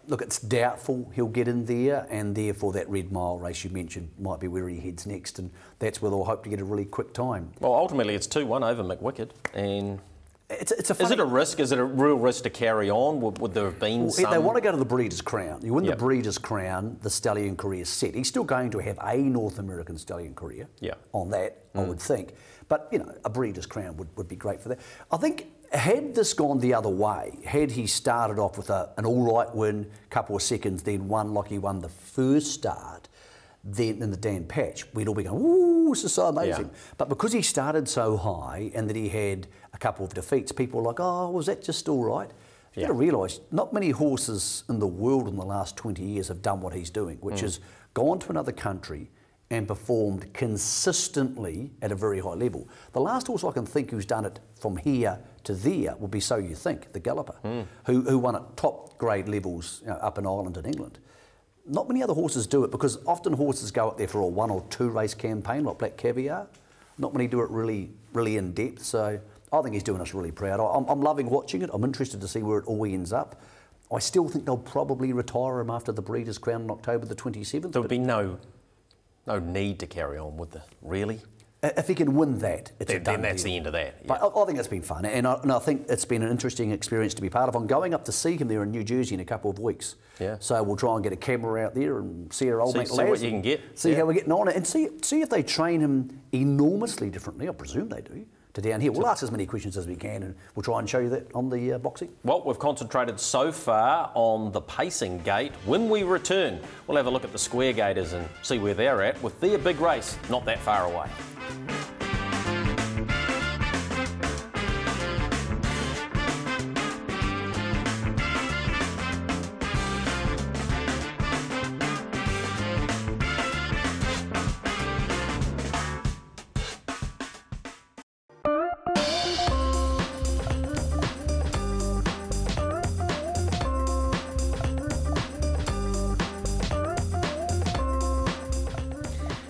look, it's doubtful he'll get in there, and therefore that Red Mile race you mentioned might be where he heads next, and that's where they'll hope to get a really quick time. Well, ultimately it's 2-1 over McWicked, and it's a funny... Is it a risk? Is it a real risk to carry on? Would there have been some... They want to go to the Breeders' Crown. You win the Breeders' Crown, the stallion career's set. He's still going to have a North American stallion career on that, I would think. But, you know, a Breeders' Crown would be great for that. I think had this gone the other way, had he started off with an all-right win, couple of seconds, then won like he won the first start, then in the Dan Patch, we'd all be going, ooh, this is so amazing. But because he started so high and that he had a couple of defeats, people were like, oh, was that just all right? You've got to realise, not many horses in the world in the last 20 years have done what he's doing, which is gone to another country and performed consistently at a very high level. The last horse I can think who's done it from here to there would be So You Think, the Galloper, who won at top grade levels up in Ireland and England. not many other horses do it, because often horses go up there for a 1 or 2 race campaign, like Black Caviar. Not many do it really in depth, so I think he's doing us really proud. I'm loving watching it. I'm interested to see where it all ends up. I still think they'll probably retire him after the Breeders' Crown on October the 27th. There'll be no need to carry on with it, really. If he can win that, then that's the end of that. Yeah. But I think it's been fun, and I think it's been an interesting experience to be part of. I'm going up to see him there in New Jersey in a couple of weeks. Yeah. So we'll try and get a camera out there and see our old mate Laz. See what you can get. See how we're getting on, and see if they train him enormously differently. I presume they do. To down here. We'll ask as many questions as we can, and we'll try and show you that on the boxing. Well, we've concentrated so far on the pacing gate. When we return, we'll have a look at the square gators and see where they're at with their big race not that far away.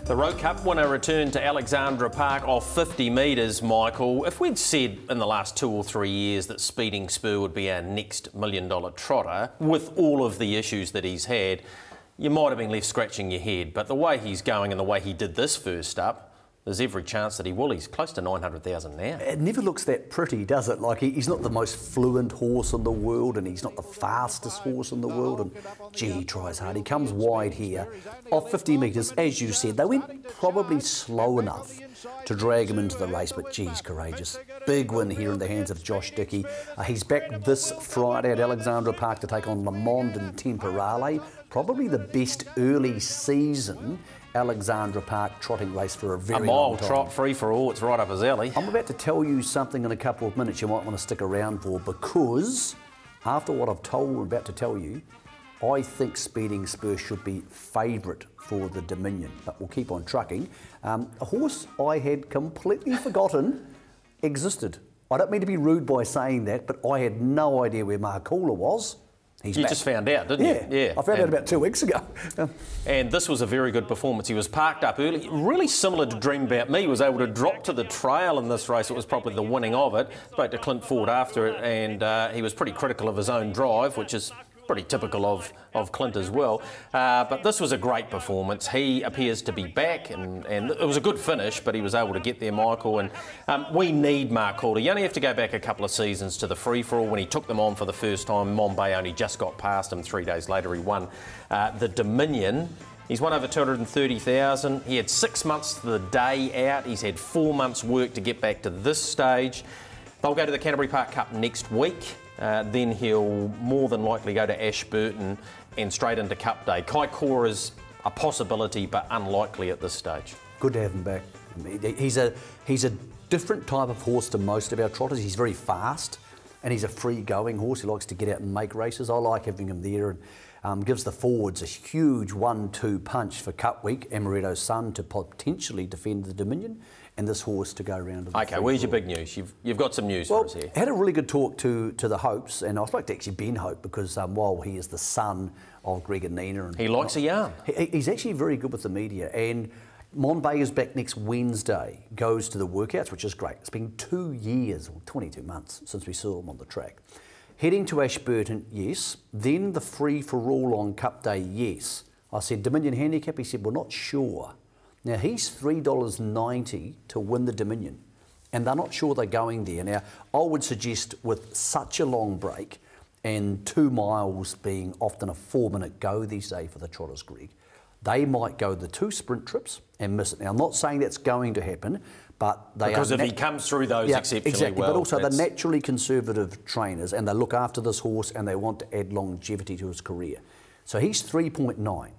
The Rowe Cup winner returned to Alexandra Park off 50 metres, Michael. If we'd said in the last 2 or 3 years that Speeding Spur would be our next $1 million trotter, with all of the issues that he's had, you might have been left scratching your head. But the way he's going and the way he did this first up, there's every chance that he will. He's close to 900,000 now. It never looks that pretty, does it? Like, he's not the most fluent horse in the world, and he's not the fastest horse in the world, and gee, he tries hard. He comes wide here. Off 50 metres, as you said, they went probably slow enough to drag him into the race, but gee, he's courageous. Big win here in the hands of Josh Dickey. He's back this Friday at Alexandra Park to take on Le Monde and Temporale. Probably the best early season Alexandra Park trotting race for a very long time. A mile trot, free for all, it's right up his alley. I'm about to tell you something in a couple of minutes you might want to stick around for, because after what I'm about to tell you, I think Speeding Spur should be favourite for the Dominion, but we'll keep on trucking. A horse I had completely forgotten existed. I don't mean to be rude by saying that, but I had no idea where Marcoola was. You just found out, didn't you? Yeah, I found out about 2 weeks ago. And this was a very good performance. He was parked up early, really similar to Dream About Me. He was able to drop to the trail in this race. It was probably the winning of it. Spoke to Clint Ford after it, and he was pretty critical of his own drive, which is pretty typical of Clint as well. But this was a great performance. He appears to be back, and it was a good finish, but he was able to get there, Michael. And we need Marcoola. You only have to go back a couple of seasons to the free-for-all when he took them on for the first time. Mombay only just got past him. 3 days later, he won the Dominion. He's won over 230,000. He had 6 months to the day out. He's had 4 months' work to get back to this stage. They'll go to the Canterbury Park Cup next week. Then he'll more than likely go to Ashburton and straight into Cup Day. Kaikoura is a possibility, but unlikely at this stage. Good to have him back. He's a different type of horse to most of our trotters. He's very fast, and he's a free-going horse. He likes to get out and make races. I like having him there, and gives the forwards a huge 1-2 punch for Cup Week. Amaretto's Son to potentially defend the Dominion, and this horse to go around to the Okay, where's your big news? You've got some news for us here. I had a really good talk to the Hopes, and I spoke to actually Ben Hope, because while he is the son of Greg and Nina, and he likes a yarn. He's actually very good with the media, and Monbay is back next Wednesday, goes to the workouts, which is great. It's been 2 years, or 22 months, since we saw him on the track. Heading to Ashburton, yes. Then the free-for-all on Cup Day, yes. I said, Dominion handicap? He said, we're not sure. Now, he's $3.90 to win the Dominion, and they're not sure they're going there. Now, I would suggest with such a long break, and 2 miles being often a 4-minute go these days for the trotters, Greg, they might go the 2 sprint trips and miss it. Now, I'm not saying that's going to happen, but they because if he comes through those exceptionally well. But also they're naturally conservative trainers, and they look after this horse, and they want to add longevity to his career. So he's 3.9.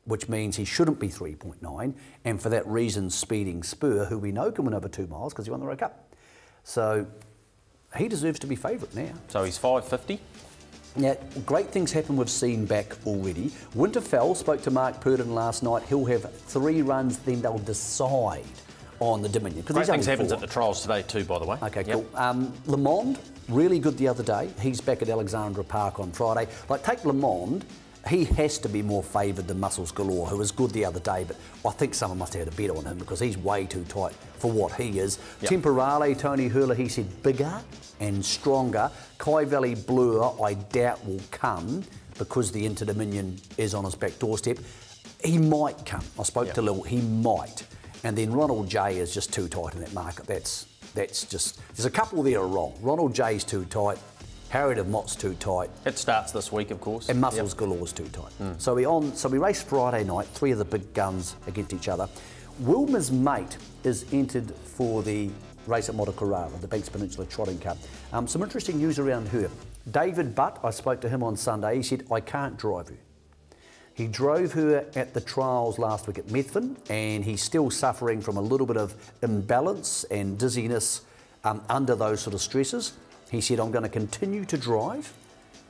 Which means he shouldn't be 3.9, and for that reason, Speeding Spur, who we know can win over 2 miles because he won the Rowe Cup. So he deserves to be favourite now. So he's 550? Now, great things happen we've seen back already. Winterfell spoke to Mark Purdon last night. He'll have 3 runs, then they'll decide on the Dominion. Great things happens at the trials today too, by the way. Okay, cool. Le Monde, really good the other day. He's back at Alexandra Park on Friday. Like, take Le Monde. he has to be more favoured than Muscles Galore, who was good the other day, but I think someone must have had a bet on him because he's way too tight for what he is. Yep. Temporale, Tony Hurler, he said bigger and stronger. Kai Valley Bluer, I doubt will come because the Inter Dominion is on his back doorstep. He might come. I spoke to Lil, he might. And then Ronald J is just too tight in that market. That's just, there's a couple there are wrong. Ronald J's too tight. Harriet of Mott's too tight. It starts this week, of course. And Muscles Galore's too tight. So we race Friday night, 3 of the big guns against each other. Wilma's Mate is entered for the race at Motukarara, the Banks Peninsula Trotting Cup. Some interesting news around her. David Butt, I spoke to him on Sunday, he said, I can't drive her. He drove her at the trials last week at Methven, and he's still suffering from a little bit of imbalance and dizziness under those sort of stresses. He said, I'm going to continue to drive,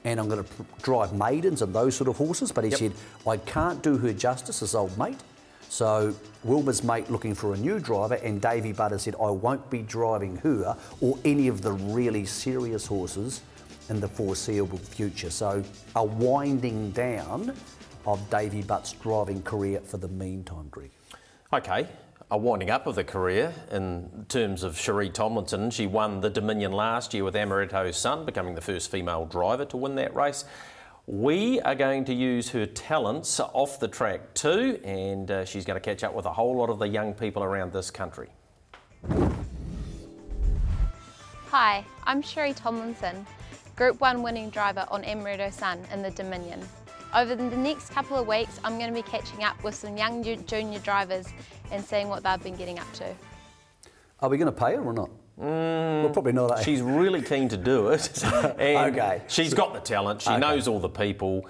and I'm going to drive maidens and those sort of horses, but he said, I can't do her justice as old mate. So Wilma's Mate looking for a new driver, and Davey Butter said, I won't be driving her or any of the really serious horses in the foreseeable future. So a winding down of Davey Butt's driving career for the meantime, Greg. Okay. A winding up of the career in terms of Cherie Tomlinson. She won the Dominion last year with Amaretto's son, becoming the first female driver to win that race. We are going to use her talents off the track too, and she's going to catch up with a whole lot of the young people around this country. Hi, I'm Cherie Tomlinson, Group 1 winning driver on Amaretto's son in the Dominion. Over the next couple of weeks, I'm going to be catching up with some young junior drivers and seeing what they've been getting up to. Are we going to pay her or not? Well, probably not. She's really keen to do it. And okay. She's got the talent. She knows all the people.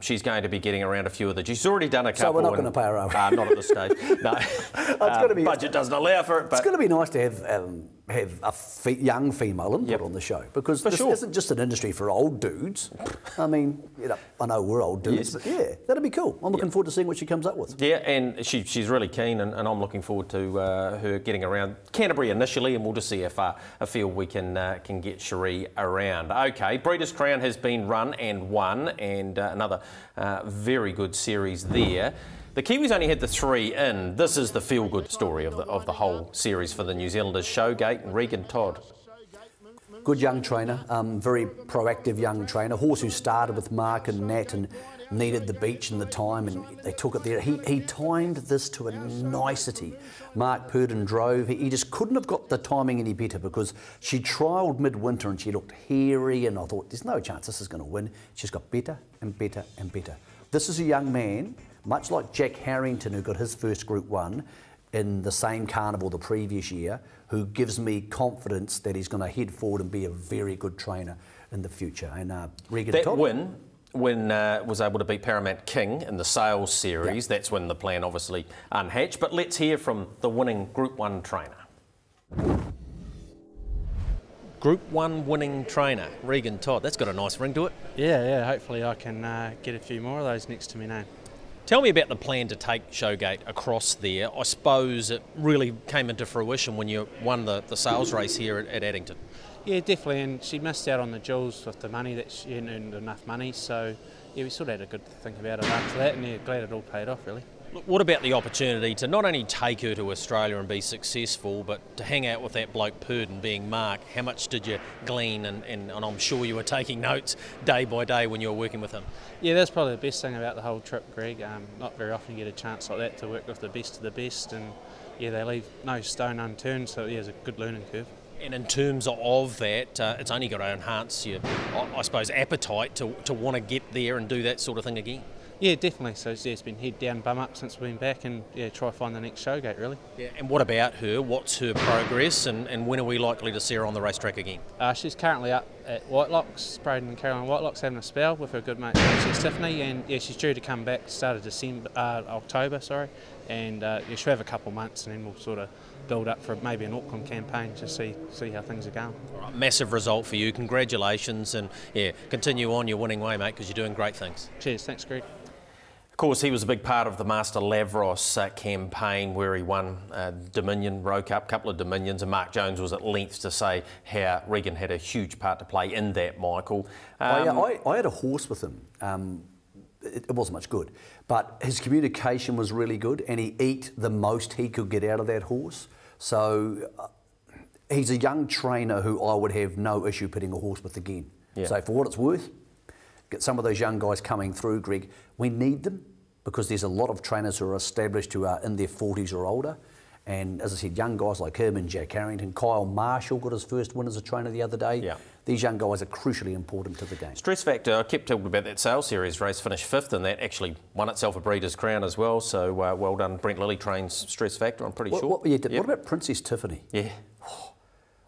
She's going to be getting around a few of the... She's already done a couple. So we're not going to pay her, are we? Not at this stage. No. Budget doesn't allow for it. But it's going to be nice to have a young female input on the show, because this isn't just an industry for old dudes. I mean, you know, I know we're old dudes, but yeah, that'd be cool. I'm looking forward to seeing what she comes up with. Yeah, and she's really keen, and I'm looking forward to her getting around Canterbury initially, and we'll just see how far afield we can get Cherie around. Okay, Breeders' Crown has been run and won, and another very good series there. The Kiwis only had the 3 in. This is the feel-good story of the whole series for the New Zealanders, Showgate and Regan Todd. Good young trainer, very proactive young trainer. Horse who started with Mark and Nat and needed the beach and the time, and they took it there. He timed this to a nicety. Mark Purdon drove. He just couldn't have got the timing any better, because she trialled midwinter and she looked hairy, and I thought, there's no chance this is going to win. She's got better and better and better. This is a young man, much like Jack Harrington, who got his first Group 1 in the same carnival the previous year, who gives me confidence that he's going to head forward and be a very good trainer in the future. And Regan that Todd, win, when was able to beat Paramount King in the Sales Series, that's when the plan obviously unhatched. But let's hear from the winning Group 1 trainer. Group 1 winning trainer, Regan Todd. That's got a nice ring to it. Yeah, hopefully I can get a few more of those next to me name. Tell me about the plan to take Showgate across there. I suppose it really came into fruition when you won the sales race here at Addington. Yeah, definitely, and she missed out on the jewels with the money that she hadn't earned enough money, so yeah, we sort of had a good think about it after that, and yeah, glad it all paid off really. Look, what about the opportunity to not only take her to Australia and be successful, but to hang out with that bloke Purdon being Mark? How much did you glean, and I'm sure you were taking notes day by day when you were working with him? Yeah, that's probably the best thing about the whole trip, Greg. Not very often you get a chance like that to work with the best of the best, and yeah, they leave no stone unturned, so yeah, it's a good learning curve. And in terms of that, it's only got to enhance your, I suppose, appetite to want to get there and do that sort of thing again. Yeah, definitely. So yeah, it's been head down, bum up since we've been back, and yeah, try to find the next Showgate really. Yeah, and what about her? What's her progress, and when are we likely to see her on the racetrack again? She's currently up at Whitelocks, Braden and Caroline Whitelocks, having a spell with her good mate Lucy Tiffany, and yeah, she's due to come back start of October, and yeah, she'll have a couple months, and then we'll sort of build up for maybe an Auckland campaign to see how things are going. All right, massive result for you. Congratulations, and yeah, continue on your winning way, mate, because you're doing great things. Cheers, thanks, Greg. Of course, he was a big part of the Master Lavros campaign, where he won Dominion, Row Cup, a couple of Dominions, and Mark Jones was at length to say how Regan had a huge part to play in that, Michael. I had a horse with him it wasn't much good. But his communication was really good, and he ate the most he could get out of that horse. So he's a young trainer who I would have no issue putting a horse with again. Yeah. So for what it's worth, get some of those young guys coming through, Greg. We need them because there's a lot of trainers who are established who are in their 40s or older. And as I said, young guys like him and Jack Harrington, Kyle Marshall got his first win as a trainer the other day. Yeah. These young guys are crucially important to the game. Stress Factor, I kept talking about that Sale Series race, finished 5th, and that actually won itself a Breeders' Crown as well. So well done. Brent Lilly trains Stress Factor, I'm pretty sure. What about Princess Tiffany? Yeah.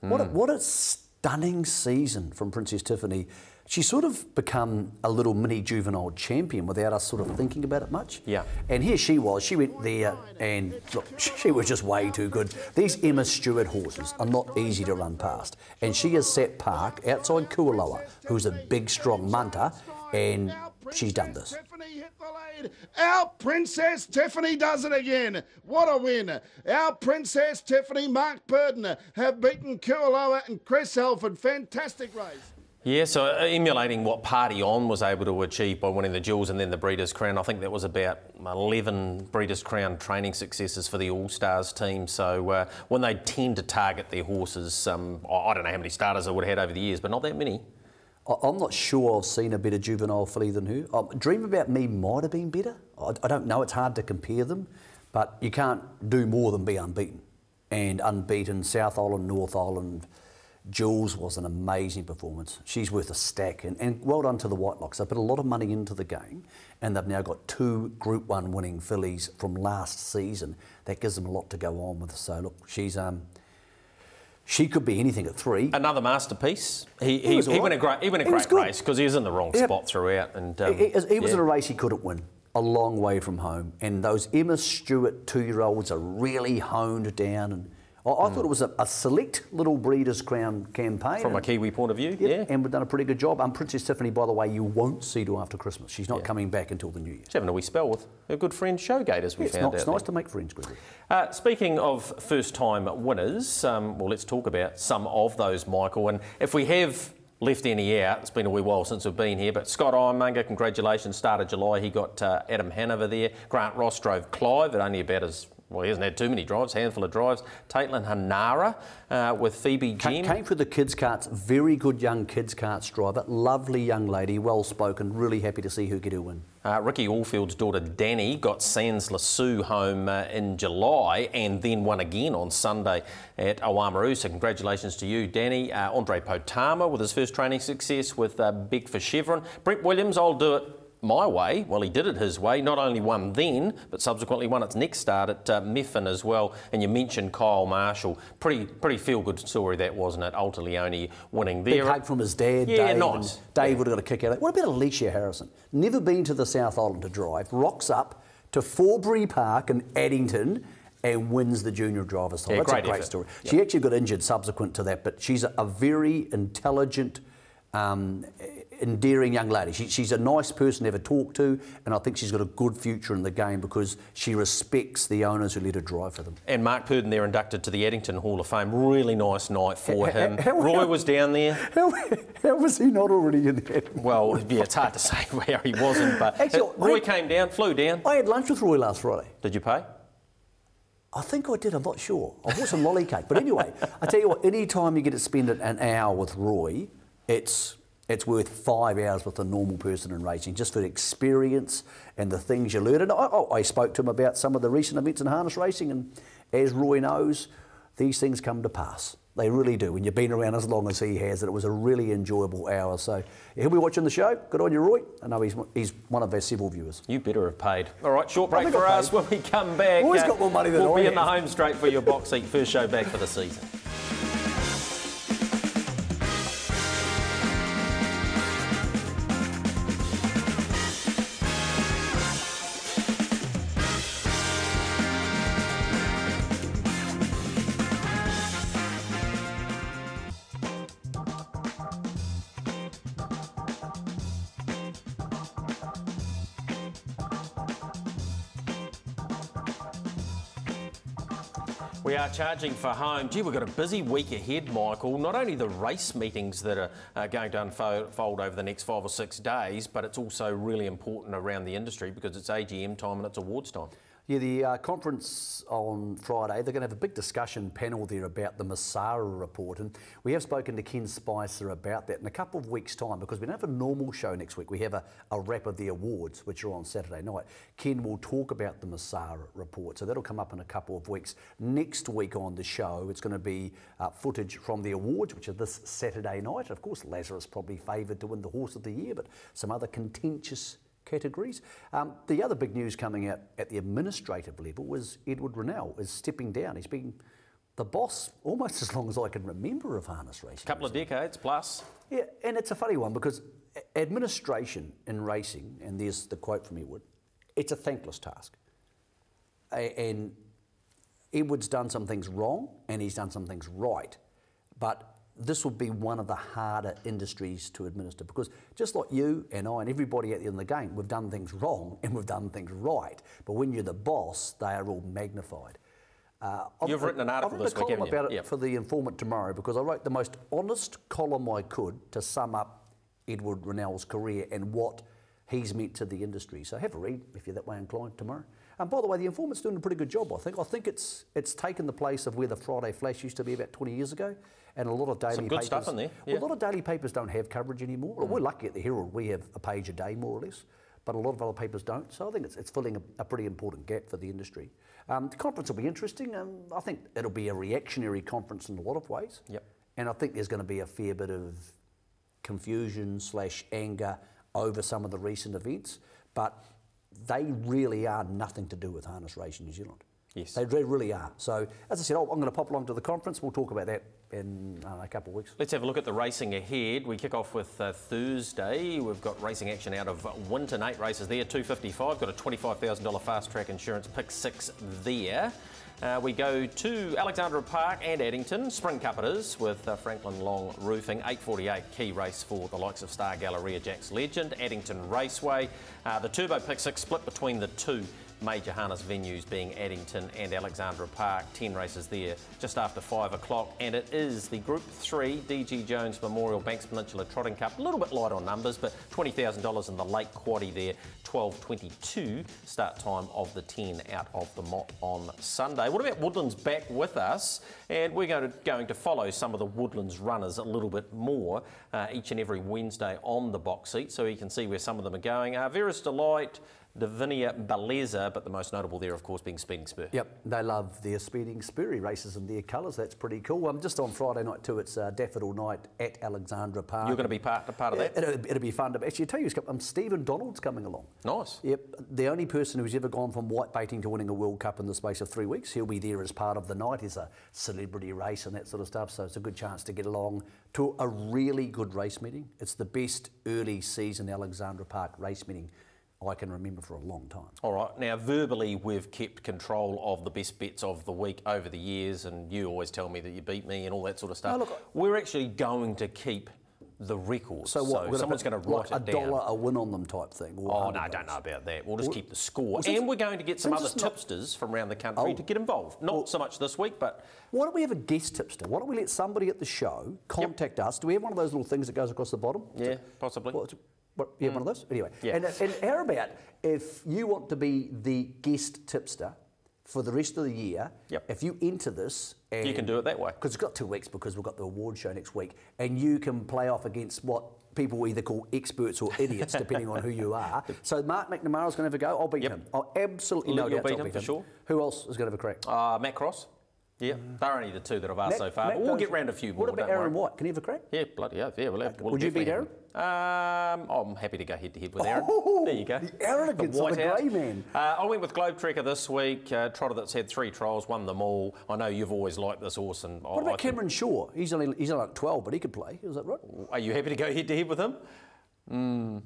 What a stunning season from Princess Tiffany. She's sort of become a little mini juvenile champion without us sort of thinking about it much. Yeah. And here she was. She went there and look, she was just way too good. These Emma Stewart horses are not easy to run past. And she has set Park outside Kualoa, who's a big, strong munter, and she's done this. Our Princess Tiffany does it again. What a win. Our Princess Tiffany, Mark Purdon, have beaten Kualoa and Chris Halford. Fantastic race. Yeah, so emulating what Party On was able to achieve by winning the Jewels and then the Breeders' Crown. I think that was about 11 Breeders' Crown training successes for the All-Stars team. So when they tend to target their horses, I don't know how many starters I would have had over the years, but not that many. I'm not sure I've seen a better juvenile filly than her. Dream About Me might have been better. I don't know, it's hard to compare them, but you can't do more than be unbeaten. And unbeaten, South Island, North Island, Jules was an amazing performance. She's worth a stack, and well done to the Whitelocks. They put a lot of money into the game, and they've now got 2 Group 1 winning fillies from last season. That gives them a lot to go on with. So look, she could be anything at 3. Another masterpiece. He won a great race because he was in the wrong spot throughout. And he was in a race he couldn't win, a long way from home. And those Emma Stewart 2-year-olds are really honed down. And I thought it was a select little Breeders' Crown campaign. From a Kiwi point of view, yeah. And we've done a pretty good job. Princess Tiffany, by the way, you won't see till after Christmas. She's not coming back until the New Year. She's having a wee spell with her good friend Showgate, as we found out. It's nice to make friends, Gregory. Speaking of first-time winners, well, let's talk about some of those, Michael. And if we have left any out, it's been a wee while since we've been here, but Scott Ironmonger, congratulations, start of July. He got Adam Hanover there. Grant Ross drove Clive at only about as... Well, he hasn't had too many drives, handful of drives. Taitlin Hanara with Phoebe Jim. Came through the kids' carts, very good young kids' carts driver, lovely young lady, well-spoken, really happy to see her get her win. Ricky Allfield's daughter Danny got Sans Lasue home in July and then won again on Sunday at Oamaru. So congratulations to you, Danny. Andre Potama with his first training success with Big for Chevron. Brett Williams, I'll do it my way. Well, he did it his way. Not only won then, but subsequently won its next start at Meffin as well. And you mentioned Kyle Marshall. Pretty feel-good story that, wasn't it? Alta Leone winning there. Big hug from his dad, yeah, Dave. Nice. Dave would have got a kick out of it. What about Alicia Harrison? Never been to the South Island to drive. Rocks up to Forbury Park in Addington and wins the junior driver's title. Yeah, That's a great story. Yep. She actually got injured subsequent to that, but she's a very intelligent, endearing young lady. She's a nice person to ever talk to, and I think she's got a good future in the game because she respects the owners who let her drive for them. And Mark Purdon there inducted to the Addington Hall of Fame. Really nice night for him. Roy was down there. How was he not already in there? Well, yeah, it's hard to say where he wasn't, but actually, Roy came down, flew down. I had lunch with Roy last Friday. Did you pay? I think I did, I'm not sure. I bought some lolly cake. But anyway, I tell you what, any time you get to spend an hour with Roy, it's worth 5 hours with a normal person in racing, just for the experience and the things you learn. And I spoke to him about some of the recent events in harness racing, and as Roy knows, these things come to pass. They really do. When you've been around as long as he has, and it was a really enjoyable hour. So he'll be watching the show. Good on you, Roy. I know he's one of our several viewers. You better have paid. All right, short break for us. When we come back, always got more money than we'll I be have. in the home straight for your box seat. First show back for the season. We are charging for home. Gee, we've got a busy week ahead, Michael. Not only the race meetings that are going to unfold over the next 5 or 6 days, but it's also really important around the industry because it's AGM time and it's awards time. Yeah, the conference on Friday, they're going to have a big discussion panel there about the Masara report, and we have spoken to Ken Spicer about that in a couple of weeks' time, because we don't have a normal show next week. We have a wrap of the awards, which are on Saturday night. Ken will talk about the Masara report, so that'll come up in a couple of weeks. Next week on the show, it's going to be footage from the awards, which are this Saturday night. Of course, Lazarus probably favoured to win the Horse of the Year, but some other contentious categories. The other big news coming out at the administrative level was Edward Rennell is stepping down. He's been the boss almost as long as I can remember of harness racing. A couple of decades plus. Yeah, and it's a funny one because administration in racing, and there's the quote from Edward, it's a thankless task. And Edward's done some things wrong and he's done some things right, but this will be one of the harder industries to administer, because just like you and I and everybody at the end of the game, we've done things wrong and we've done things right. But when you're the boss, they are all magnified. You've written an article this week, haven't you? About it for The Informant tomorrow, because I wrote the most honest column I could to sum up Edward Rennell's career and what he's meant to the industry. So have a read if you're that way inclined tomorrow. And by the way, The Informant's doing a pretty good job, I think. I think it's taken the place of where the Friday Flash used to be about 20 years ago. And a lot of daily Some good papers, stuff in there. Yeah. Well, a lot of daily papers don't have coverage anymore. Well, we're lucky at the Herald, we have a page a day more or less, but a lot of other papers don't. So I think it's filling a pretty important gap for the industry. The conference will be interesting. I think it'll be a reactionary conference in a lot of ways. Yep. And I think there's going to be a fair bit of confusion / anger over some of the recent events, but they really are nothing to do with harness racing New Zealand. Yes. They really are. So, as I said, I'm going to pop along to the conference. We'll talk about that in a couple of weeks. Let's have a look at the racing ahead. We kick off with Thursday. We've got racing action out of Winton, 8 races there, 255. Got a $25,000 fast track insurance pick 6 there. We go to Alexandra Park and Addington, Spring Cup it is, with Franklin Long Roofing, 8:48 key race for the likes of Star Galleria, Jack's Legend, Addington Raceway. The Turbo Pick 6 split between the two major harness venues being Addington and Alexandra Park, 10 races there just after 5 o'clock, and it is the Group 3 DG Jones Memorial Banks Peninsula Trotting Cup, a little bit light on numbers, but $20,000 in the Lake Quaddie there, 12:22 start time of the 10 out of the Mott on Sunday. What about Woodlands back with us? And we're going to follow some of the Woodlands runners a little bit more each and every Wednesday on the box seat, so you can see where some of them are going. Vera's Delight, Davinia Beleza, but the most notable there, of course, being Speeding Spur. Yep, they love their Speeding Spur. He races in their colours. That's pretty cool. Just on Friday night too, it's Daffodil Night at Alexandra Park. You're going to be part of that? It'll be fun. Actually, I tell you, Stephen Donald's coming along. Nice. Yep, the only person who's ever gone from white baiting to winning a World Cup in the space of 3 weeks. He'll be there as part of the night. It's a celebrity race and that sort of stuff, so it's a good chance to get along to a really good race meeting. It's the best early season Alexandra Park race meeting I can remember for a long time. All right, now verbally we've kept control of the best bets of the week over the years, and you always tell me that you beat me and all that sort of stuff. No, look, we're actually going to keep the record. So what? So someone's going to write like it down. $1 a win on them type thing. Oh no, I don't know about that. We'll just keep the score, and we're going to get some other tipsters from around the country to get involved. Not so much this week, but why don't we have a guest tipster? Why don't we let somebody at the show contact us? Do we have one of those little things that goes across the bottom? Yeah, possibly. Yeah, one of those? Anyway. Yeah. And how about if you want to be the guest tipster for the rest of the year, if you enter this... And you can do it that way. Because it's got 2 weeks, because we've got the award show next week, and you can play off against what people either call experts or idiots, depending on who you are. So Mark McNamara's going to have a go. I'll beat him. I'll absolutely no doubt beat him for sure. Who else is going to have a crack? Matt Cross. Yeah, they're only the two that I've asked so far. But we'll get round a few more. What about Aaron White? Can he have a crack? Yeah, bloody hell. Yeah, would you beat Aaron? I'm happy to go head-to-head with Aaron. There you go. The arrogance of the grey man. I went with Globe Trekker this week. Trotter that's had 3 trials, won them all. I know you've always liked this horse. And what about Cameron Shaw? He's only like 12, but he could play. Is that right? Are you happy to go head-to-head with him?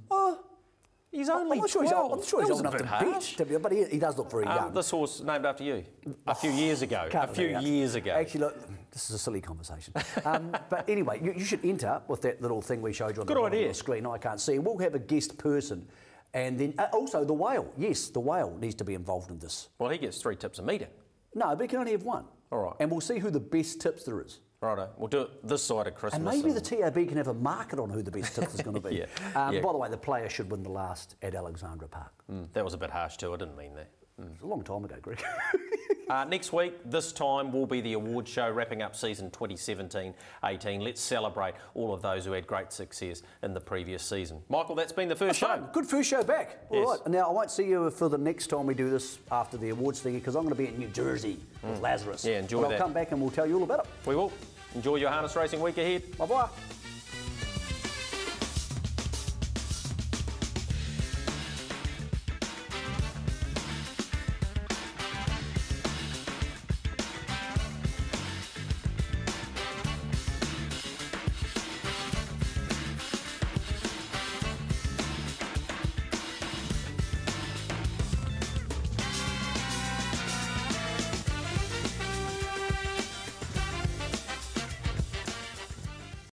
He's only I'm not sure 12. I'm sure he's old enough to bet, but he does look very young. This horse named after you a few years ago. Actually, look, this is a silly conversation. But anyway, you should enter with that little thing we showed you on the screen. I can't see. We'll have a guest person. And then also the whale. Yes, the whale needs to be involved in this. Well, he gets 3 tips a meeting. No, but he can only have one. All right. And we'll see who the best tips there is. Righto. We'll do it this side of Christmas. And maybe the TAB can have a market on who the best tips is going to be. Yeah. By the way, the player should win the last at Alexandra Park. That was a bit harsh too. I didn't mean that. It was a long time ago, Greg. Next week, this time, will be the award show wrapping up season 2017-18. Let's celebrate all of those who had great success in the previous season. Michael, that's been the first show. Fun. Good first show back. All right. Now, I won't see you for the next time we do this after the awards thing because I'm going to be in New Jersey with Lazarus. Yeah, enjoy that. I'll come back and we'll tell you all about it. We will. Enjoy your harness racing week ahead. Bye-bye.